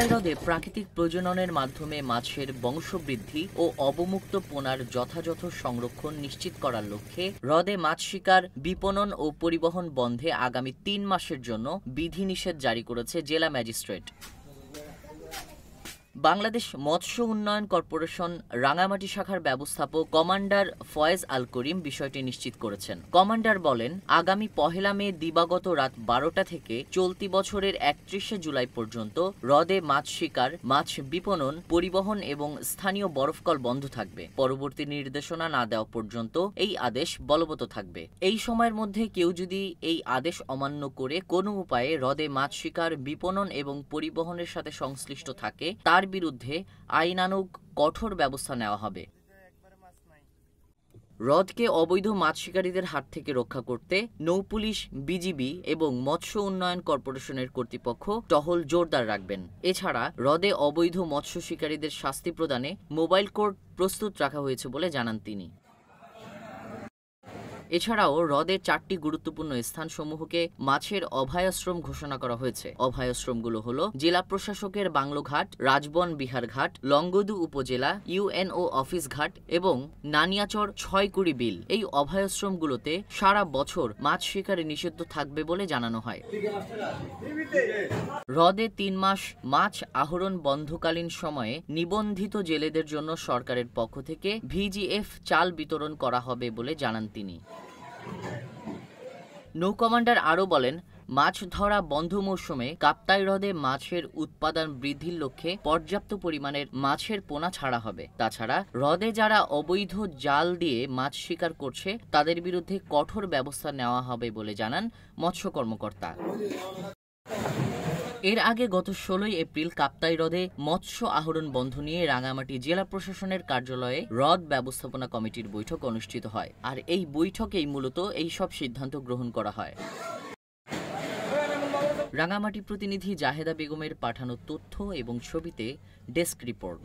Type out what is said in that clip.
কাপ্তাই হ্রদে প্রাকৃতিক প্রজননের মাধ্যমে মাছের বংশবৃদ্ধি ও অবমুক্ত পোনার যথাযথ সংরক্ষণ নিশ্চিত করার লক্ষ্যে হ্রদে মাছ শিকার, বিপণন ও পরিবহন বন্ধে আগামী ৩ মাসের জন্য বিধিনিষেধ জারি করেছে জেলা ম্যাজিস্ট্রেট। বাংলাদেশ মৎস্য উন্নয়ন কর্পোরেশন রাঙামাটি শাখার ব্যবস্থাপক কমান্ডার ফয়েজ আল করিম বিষয়টি নিশ্চিত করেছেন। কমান্ডার বলেন, আগামী ১ মে দিবাগত রাত ১২টা থেকে চলতি বছরের ৩১ জুলাই পর্যন্ত হ্রদে মাছ শিকার, মাছ বিপণন, পরিবহন এবং স্থানীয় বরফকল বন্ধ থাকবে। পরবর্তী নির্দেশনা না দেওয়া পর্যন্ত এই আদেশ বলবৎ থাকবে। এই সময়ের মধ্যে কেউ যদি এই আদেশ অমান্য করে কোনো উপায়ে হ্রদে মাছ শিকার, বিপণন এবং পরিবহনের সাথে সংশ্লিষ্ট থাকে তার বিরুদ্ধে আইনানুগ কঠোর ব্যবস্থা নেওয়া হবে। হ্রদকে অবৈধ মাছ শিকারীদের হাত থেকে রক্ষা করতে নৌপুলিশ, বিজিবি এবং মৎস্য উন্নয়ন কর্পোরেশনের কর্তৃপক্ষ টহল জোরদার রাখবেন। এছাড়া হ্রদে অবৈধ মৎস্য শিকারীদের শাস্তি প্রদানে মোবাইল কোর্ট প্রস্তুত রাখা হয়েছে বলে জানান তিনি। এছাড়াও হ্রদের ৪টি গুরুত্বপূর্ণ স্থানসমূহকে মাছের অভয়াশ্রম ঘোষণা করা হয়েছে। অভয়াশ্রমগুলো হলো জেলা প্রশাসকের বাংলোঘাট, রাজবন বিহার ঘাট, লংগদু উপজেলা ইউএনও অফিস ঘাট এবং নানিয়াচর ৬ বিল। এই অভয়াশ্রমগুলোতে সারা বছর মাছ শিকারে নিষিদ্ধ থাকবে বলে জানানো হয়। হ্রদে ৩ মাস মাছ আহরণ বন্ধকালীন সময়ে নিবন্ধিত জেলেদের জন্য সরকারের পক্ষ থেকে ভিজিএফ চাল বিতরণ করা হবে বলে জানান তিনি। নৌ কমান্ডার আরও বলেন, মাছ ধরা বন্ধ মৌসুমে কাপ্তাই হ্রদে মাছের উৎপাদন বৃদ্ধির লক্ষ্যে পর্যাপ্ত পরিমাণের মাছের পোনা ছাড়া হবে। তাছাড়া হ্রদে যারা অবৈধ জাল দিয়ে মাছ শিকার করছে তাদের বিরুদ্ধে কঠোর ব্যবস্থা নেওয়া হবে বলে জানান মৎস্য কর্মকর্তা। এর আগে গত ১৬ এপ্রিল কাপ্তাই হ্রদে মৎস্য আহরণ বন্ধ নিয়ে রাঙামাটি জেলা প্রশাসনের কার্যালয়ে হ্রদ ব্যবস্থাপনা কমিটির বৈঠক অনুষ্ঠিত হয়। আর এই বৈঠকেই মূলত এই সব সিদ্ধান্ত গ্রহণ করা হয়। রাঙামাটি প্রতিনিধি জাহেদা বেগমের পাঠানো তথ্য এবং ছবিতে ডেস্ক রিপোর্ট।